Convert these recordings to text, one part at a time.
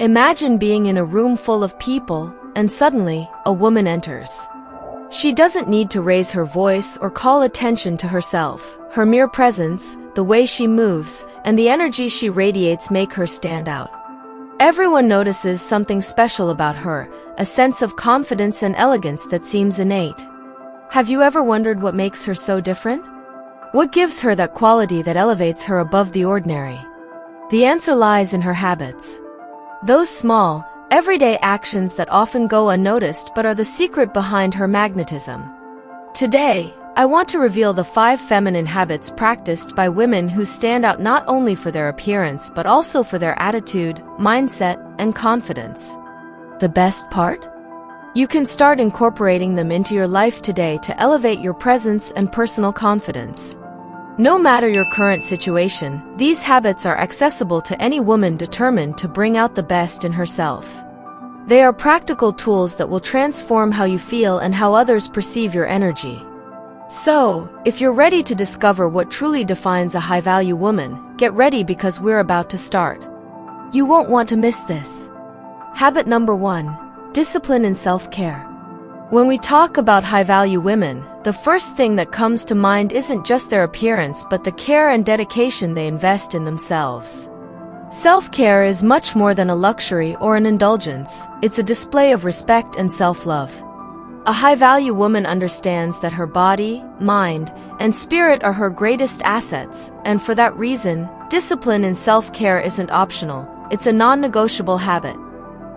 Imagine being in a room full of people, and suddenly, a woman enters. She doesn't need to raise her voice or call attention to herself. Her mere presence, the way she moves, and the energy she radiates make her stand out. Everyone notices something special about her, a sense of confidence and elegance that seems innate. Have you ever wondered what makes her so different? What gives her that quality that elevates her above the ordinary? The answer lies in her habits. Those small, everyday actions that often go unnoticed but are the secret behind her magnetism. Today, I want to reveal the 5 feminine habits practiced by women who stand out not only for their appearance but also for their attitude, mindset, and confidence. The best part? You can start incorporating them into your life today to elevate your presence and personal confidence. No matter your current situation, these habits are accessible to any woman determined to bring out the best in herself. They are practical tools that will transform how you feel and how others perceive your energy. So, if you're ready to discover what truly defines a high-value woman, get ready because we're about to start. You won't want to miss this. Habit number 1: discipline and self-care. When we talk about high-value women, the first thing that comes to mind isn't just their appearance but the care and dedication they invest in themselves. Self-care is much more than a luxury or an indulgence. It's a display of respect and self-love. A high-value woman understands that her body, mind, and spirit are her greatest assets, and for that reason, discipline and self-care isn't optional, it's a non-negotiable habit.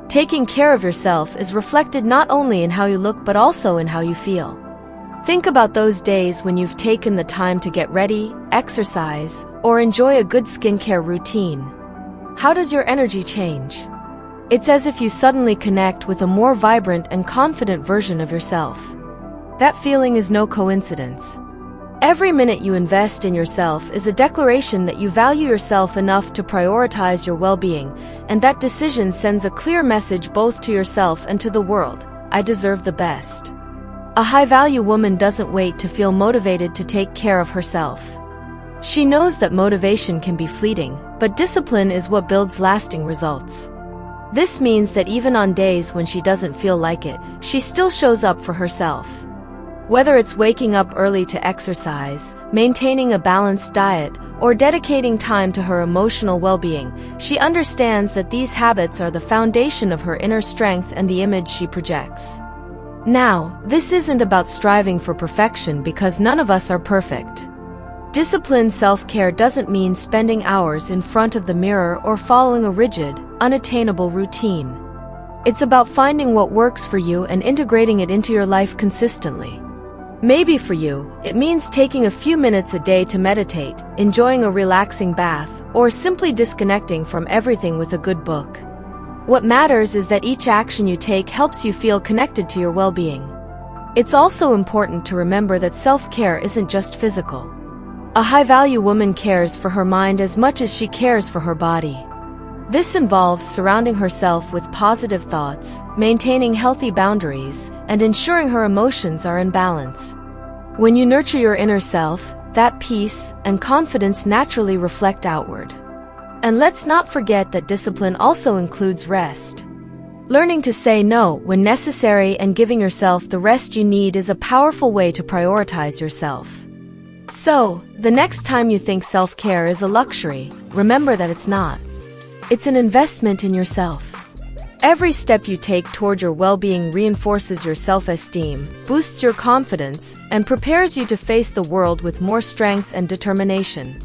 Taking care of yourself is reflected not only in how you look but also in how you feel. Think about those days when you've taken the time to get ready, exercise, or enjoy a good skincare routine. How does your energy change? It's as if you suddenly connect with a more vibrant and confident version of yourself. That feeling is no coincidence. Every minute you invest in yourself is a declaration that you value yourself enough to prioritize your well-being, and that decision sends a clear message both to yourself and to the world: I deserve the best. A high-value woman doesn't wait to feel motivated to take care of herself. She knows that motivation can be fleeting, but discipline is what builds lasting results. This means that even on days when she doesn't feel like it, she still shows up for herself. Whether it's waking up early to exercise, maintaining a balanced diet, or dedicating time to her emotional well-being, she understands that these habits are the foundation of her inner strength and the image she projects. Now, this isn't about striving for perfection because none of us are perfect. Disciplined self-care doesn't mean spending hours in front of the mirror or following a rigid, unattainable routine. It's about finding what works for you and integrating it into your life consistently. Maybe for you, it means taking a few minutes a day to meditate, enjoying a relaxing bath, or simply disconnecting from everything with a good book. What matters is that each action you take helps you feel connected to your well-being. It's also important to remember that self-care isn't just physical. A high-value woman cares for her mind as much as she cares for her body. This involves surrounding herself with positive thoughts, maintaining healthy boundaries, and ensuring her emotions are in balance. When you nurture your inner self, that peace and confidence naturally reflect outward. And let's not forget that discipline also includes rest. Learning to say no when necessary and giving yourself the rest you need is a powerful way to prioritize yourself. So, the next time you think self-care is a luxury, remember that it's not. It's an investment in yourself. Every step you take toward your well-being reinforces your self-esteem, boosts your confidence, and prepares you to face the world with more strength and determination.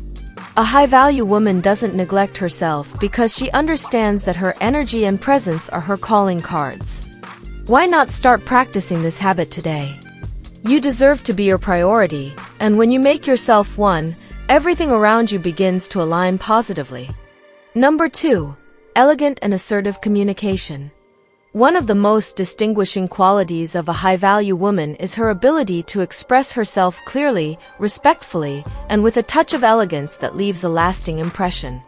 A high-value woman doesn't neglect herself because she understands that her energy and presence are her calling cards. Why not start practicing this habit today? You deserve to be your priority, and when you make yourself one, everything around you begins to align positively. Number 2. Elegant and assertive communication. One of the most distinguishing qualities of a high-value woman is her ability to express herself clearly, respectfully, and with a touch of elegance that leaves a lasting impression.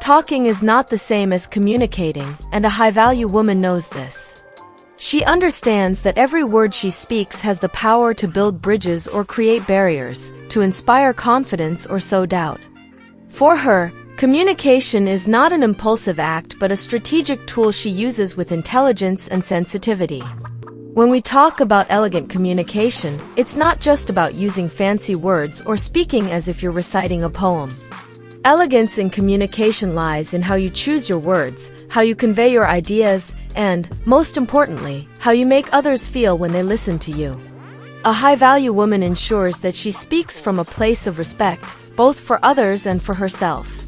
Talking is not the same as communicating, and a high-value woman knows this. She understands that every word she speaks has the power to build bridges or create barriers, to inspire confidence or sow doubt. For her, Communication is not an impulsive act but a strategic tool she uses with intelligence and sensitivity. When we talk about elegant communication, it's not just about using fancy words or speaking as if you're reciting a poem. Elegance in communication lies in how you choose your words, how you convey your ideas, and, most importantly, how you make others feel when they listen to you. A high-value woman ensures that she speaks from a place of respect, both for others and for herself.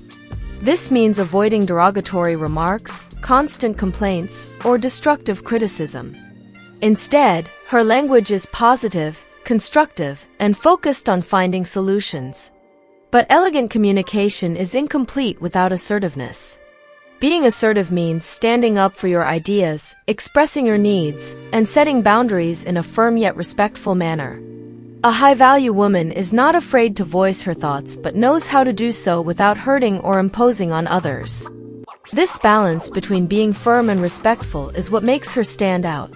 This means avoiding derogatory remarks, constant complaints, or destructive criticism. Instead, her language is positive, constructive, and focused on finding solutions. But elegant communication is incomplete without assertiveness. Being assertive means standing up for your ideas, expressing your needs, and setting boundaries in a firm yet respectful manner. A high-value woman is not afraid to voice her thoughts but knows how to do so without hurting or imposing on others. This balance between being firm and respectful is what makes her stand out.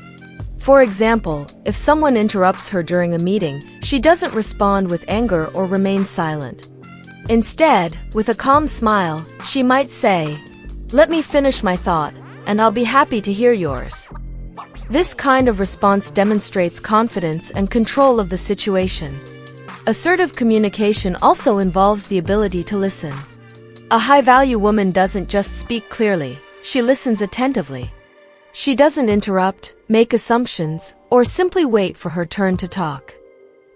For example, if someone interrupts her during a meeting, she doesn't respond with anger or remain silent. Instead, with a calm smile, she might say, "Let me finish my thought, and I'll be happy to hear yours." This kind of response demonstrates confidence and control of the situation. Assertive communication also involves the ability to listen. A high-value woman doesn't just speak clearly, she listens attentively. She doesn't interrupt, make assumptions, or simply wait for her turn to talk.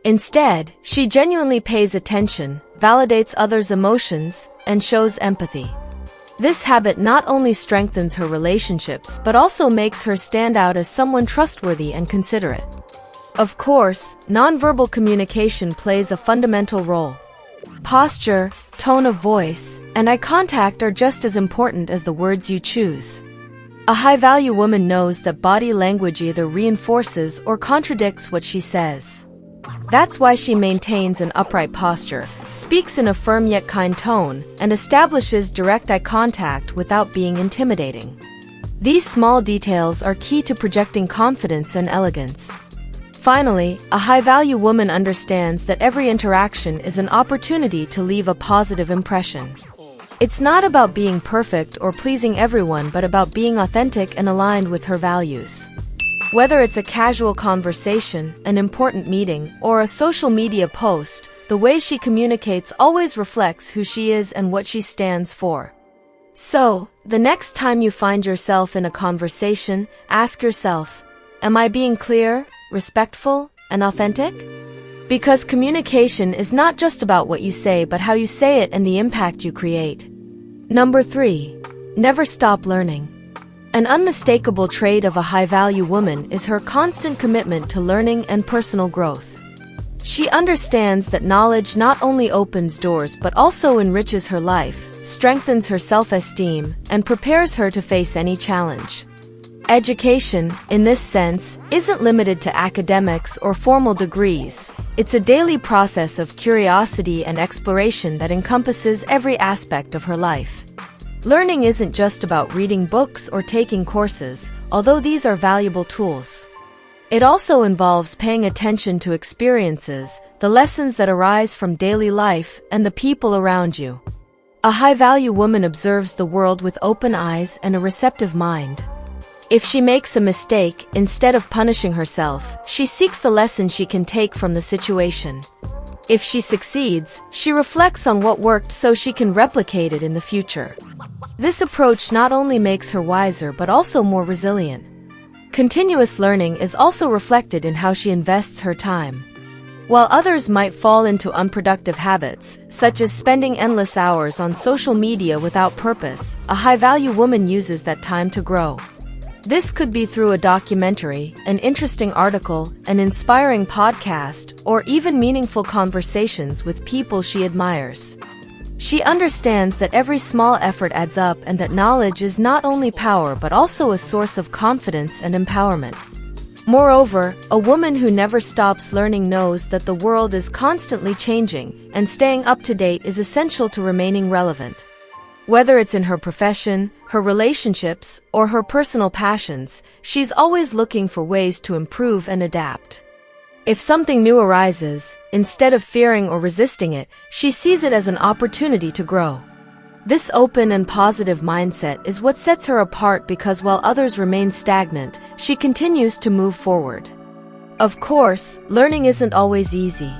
Instead, she genuinely pays attention, validates others' emotions, and shows empathy. This habit not only strengthens her relationships but also makes her stand out as someone trustworthy and considerate. Of course, nonverbal communication plays a fundamental role. Posture, tone of voice, and eye contact are just as important as the words you choose. A high-value woman knows that body language either reinforces or contradicts what she says. That's why she maintains an upright posture, speaks in a firm yet kind tone, and establishes direct eye contact without being intimidating. These small details are key to projecting confidence and elegance. Finally, a high-value woman understands that every interaction is an opportunity to leave a positive impression. It's not about being perfect or pleasing everyone but about being authentic and aligned with her values. Whether it's a casual conversation, an important meeting, or a social media post, the way she communicates always reflects who she is and what she stands for. So, the next time you find yourself in a conversation, ask yourself, am I being clear, respectful, and authentic? Because communication is not just about what you say but how you say it and the impact you create. Number 3. Never stop learning. An unmistakable trait of a high-value woman is her constant commitment to learning and personal growth. She understands that knowledge not only opens doors but also enriches her life, strengthens her self-esteem, and prepares her to face any challenge. Education, in this sense, isn't limited to academics or formal degrees. It's a daily process of curiosity and exploration that encompasses every aspect of her life. Learning isn't just about reading books or taking courses, although these are valuable tools. It also involves paying attention to experiences, the lessons that arise from daily life, and the people around you. A high-value woman observes the world with open eyes and a receptive mind. If she makes a mistake, instead of punishing herself, she seeks the lesson she can take from the situation. If she succeeds, she reflects on what worked so she can replicate it in the future. This approach not only makes her wiser but also more resilient. Continuous learning is also reflected in how she invests her time. While others might fall into unproductive habits, such as spending endless hours on social media without purpose, a high-value woman uses that time to grow. This could be through a documentary, an interesting article, an inspiring podcast, or even meaningful conversations with people she admires. She understands that every small effort adds up and that knowledge is not only power but also a source of confidence and empowerment. Moreover, a woman who never stops learning knows that the world is constantly changing, and staying up to date is essential to remaining relevant. Whether it's in her profession, her relationships, or her personal passions, she's always looking for ways to improve and adapt. If something new arises, instead of fearing or resisting it, she sees it as an opportunity to grow. This open and positive mindset is what sets her apart because while others remain stagnant, she continues to move forward. Of course, learning isn't always easy.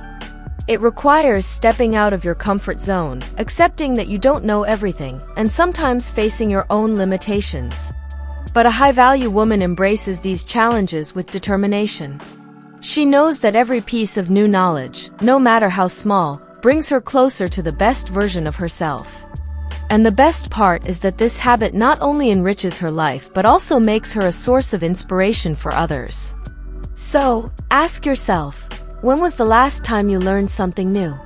It requires stepping out of your comfort zone, accepting that you don't know everything, and sometimes facing your own limitations. But a high-value woman embraces these challenges with determination. She knows that every piece of new knowledge, no matter how small, brings her closer to the best version of herself. And the best part is that this habit not only enriches her life but also makes her a source of inspiration for others. So, ask yourself, when was the last time you learned something new?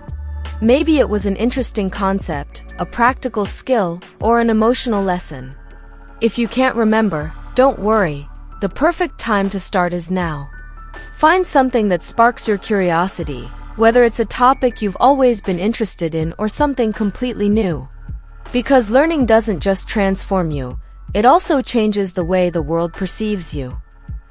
Maybe it was an interesting concept, a practical skill, or an emotional lesson. If you can't remember, don't worry. The perfect time to start is now. Find something that sparks your curiosity, whether it's a topic you've always been interested in or something completely new. Because learning doesn't just transform you, it also changes the way the world perceives you.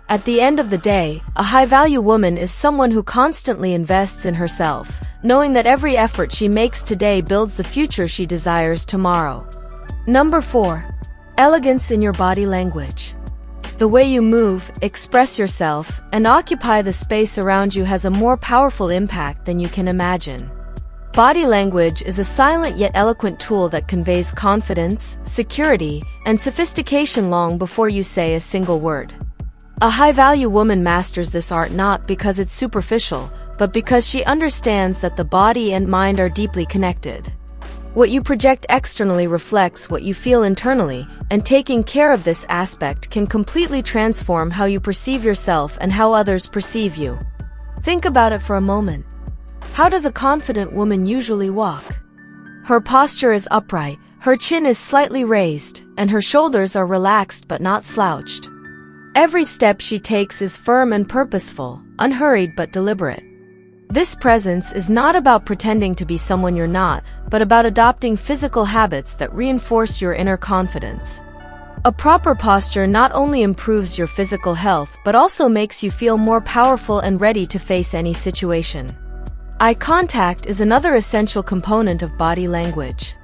At the end of the day, a high-value woman is someone who constantly invests in herself, knowing that every effort she makes today builds the future she desires tomorrow. Number 4. Elegance in your body language. The way you move, express yourself, and occupy the space around you has a more powerful impact than you can imagine. Body language is a silent yet eloquent tool that conveys confidence, security, and sophistication long before you say a single word. A high-value woman masters this art not because it's superficial, but because she understands that the body and mind are deeply connected. What you project externally reflects what you feel internally, and taking care of this aspect can completely transform how you perceive yourself and how others perceive you. Think about it for a moment. How does a confident woman usually walk? Her posture is upright, her chin is slightly raised, and her shoulders are relaxed but not slouched. Every step she takes is firm and purposeful, unhurried but deliberate. This presence is not about pretending to be someone you're not, but about adopting physical habits that reinforce your inner confidence. A proper posture not only improves your physical health but also makes you feel more powerful and ready to face any situation. Eye contact is another essential component of body language.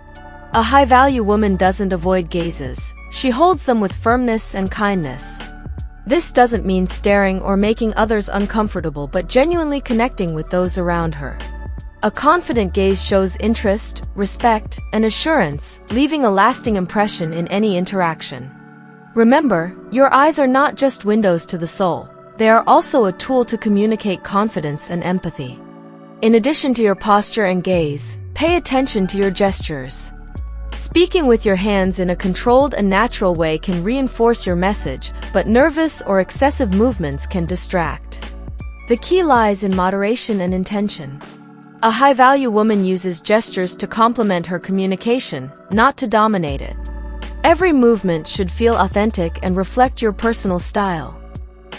A high-value woman doesn't avoid gazes. She holds them with firmness and kindness. This doesn't mean staring or making others uncomfortable but genuinely connecting with those around her. A confident gaze shows interest, respect, and assurance, leaving a lasting impression in any interaction. Remember, your eyes are not just windows to the soul. They are also a tool to communicate confidence and empathy. In addition to your posture and gaze, pay attention to your gestures. Speaking with your hands in a controlled and natural way can reinforce your message, but nervous or excessive movements can distract. The key lies in moderation and intention. A high-value woman uses gestures to complement her communication, not to dominate it. Every movement should feel authentic and reflect your personal style.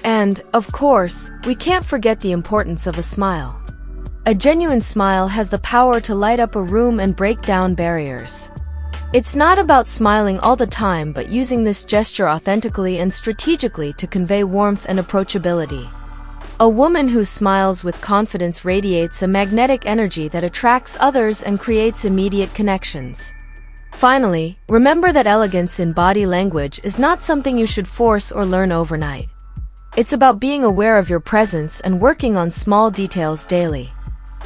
And, of course, we can't forget the importance of a smile. A genuine smile has the power to light up a room and break down barriers. It's not about smiling all the time but using this gesture authentically and strategically to convey warmth and approachability. A woman who smiles with confidence radiates a magnetic energy that attracts others and creates immediate connections. Finally, remember that elegance in body language is not something you should force or learn overnight. It's about being aware of your presence and working on small details daily.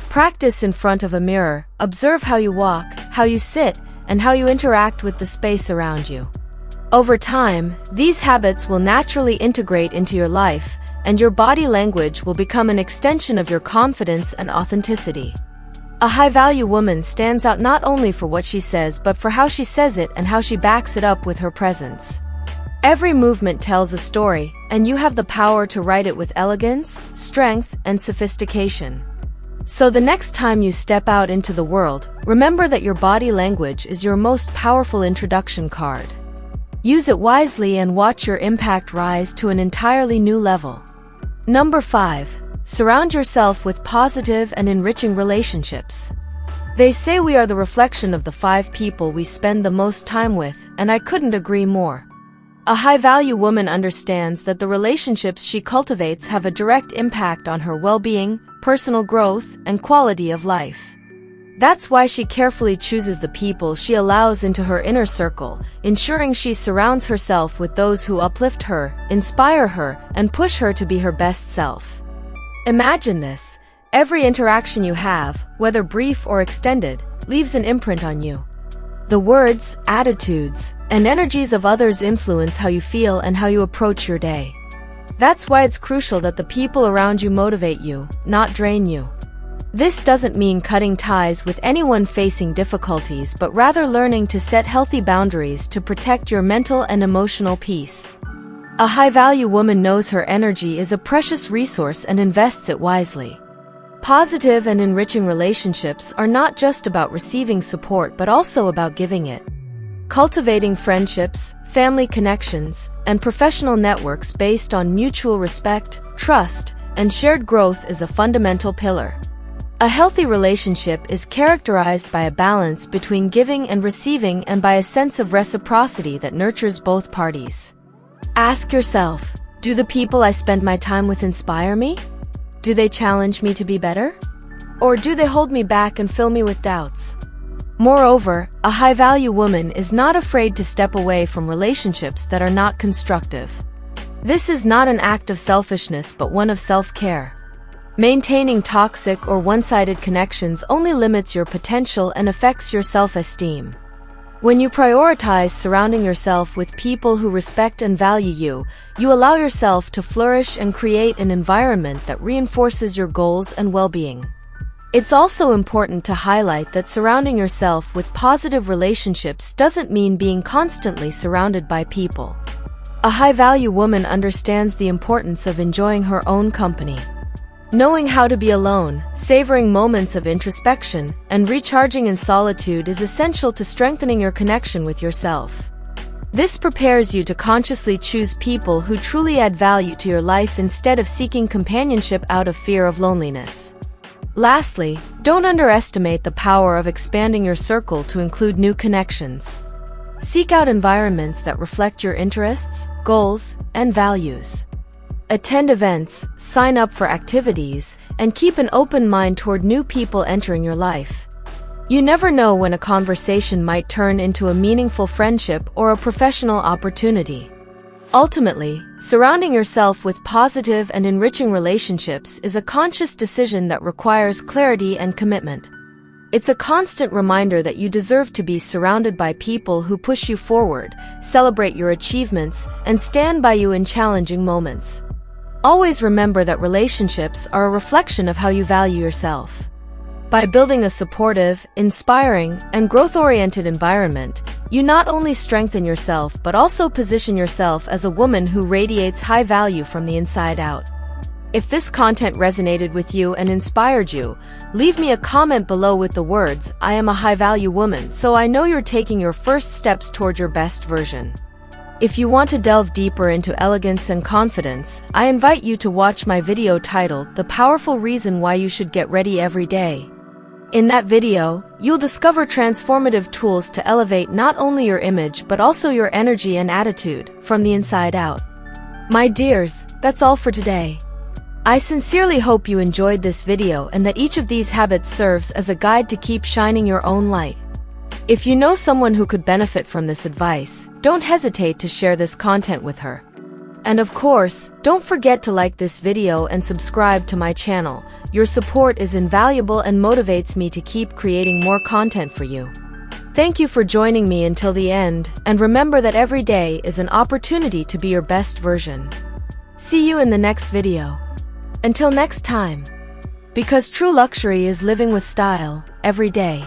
Practice in front of a mirror, observe how you walk, how you sit, and how you interact with the space around you. Over time, these habits will naturally integrate into your life, and your body language will become an extension of your confidence and authenticity. A high-value woman stands out not only for what she says but for how she says it and how she backs it up with her presence. Every movement tells a story, and you have the power to write it with elegance, strength, and sophistication. So the next time you step out into the world, remember that your body language is your most powerful introduction card. Use it wisely and watch your impact rise to an entirely new level. Number 5. Surround yourself with positive and enriching relationships. They say we are the reflection of the 5 people we spend the most time with, and I couldn't agree more. A high-value woman understands that the relationships she cultivates have a direct impact on her well-being, personal growth, and quality of life. That's why she carefully chooses the people she allows into her inner circle, ensuring she surrounds herself with those who uplift her, inspire her, and push her to be her best self. Imagine this. Every interaction you have, whether brief or extended, leaves an imprint on you. The words, attitudes, and energies of others influence how you feel and how you approach your day. That's why it's crucial that the people around you motivate you, not drain you. This doesn't mean cutting ties with anyone facing difficulties, but rather learning to set healthy boundaries to protect your mental and emotional peace. A high-value woman knows her energy is a precious resource and invests it wisely. Positive and enriching relationships are not just about receiving support but also about giving it. Cultivating friendships, family connections, and professional networks based on mutual respect, trust, and shared growth is a fundamental pillar. A healthy relationship is characterized by a balance between giving and receiving and by a sense of reciprocity that nurtures both parties. Ask yourself, do the people I spend my time with inspire me? Do they challenge me to be better? Or do they hold me back and fill me with doubts? Moreover, a high-value woman is not afraid to step away from relationships that are not constructive. This is not an act of selfishness but one of self-care. Maintaining toxic or one-sided connections only limits your potential and affects your self-esteem. When you prioritize surrounding yourself with people who respect and value you, you allow yourself to flourish and create an environment that reinforces your goals and well-being. It's also important to highlight that surrounding yourself with positive relationships doesn't mean being constantly surrounded by people. A high-value woman understands the importance of enjoying her own company. Knowing how to be alone, savoring moments of introspection, and recharging in solitude is essential to strengthening your connection with yourself. This prepares you to consciously choose people who truly add value to your life instead of seeking companionship out of fear of loneliness. Lastly, don't underestimate the power of expanding your circle to include new connections. Seek out environments that reflect your interests, goals, and values. Attend events, sign up for activities, and keep an open mind toward new people entering your life. You never know when a conversation might turn into a meaningful friendship or a professional opportunity. Ultimately, surrounding yourself with positive and enriching relationships is a conscious decision that requires clarity and commitment. It's a constant reminder that you deserve to be surrounded by people who push you forward, celebrate your achievements, and stand by you in challenging moments. Always remember that relationships are a reflection of how you value yourself. By building a supportive, inspiring, and growth-oriented environment, you not only strengthen yourself but also position yourself as a woman who radiates high value from the inside out. If this content resonated with you and inspired you, leave me a comment below with the words, "I am a high-value woman," so I know you're taking your first steps toward your best version. If you want to delve deeper into elegance and confidence, I invite you to watch my video titled, "The Powerful Reason Why You Should Get Ready Every Day." In that video, you'll discover transformative tools to elevate not only your image but also your energy and attitude from the inside out. My dears, that's all for today. I sincerely hope you enjoyed this video and that each of these habits serves as a guide to keep shining your own light. If you know someone who could benefit from this advice, don't hesitate to share this content with her. And of course, don't forget to like this video and subscribe to my channel. Your support is invaluable and motivates me to keep creating more content for you. Thank you for joining me until the end, and remember that every day is an opportunity to be your best version. See you in the next video. Until next time. Because true luxury is living with style, every day.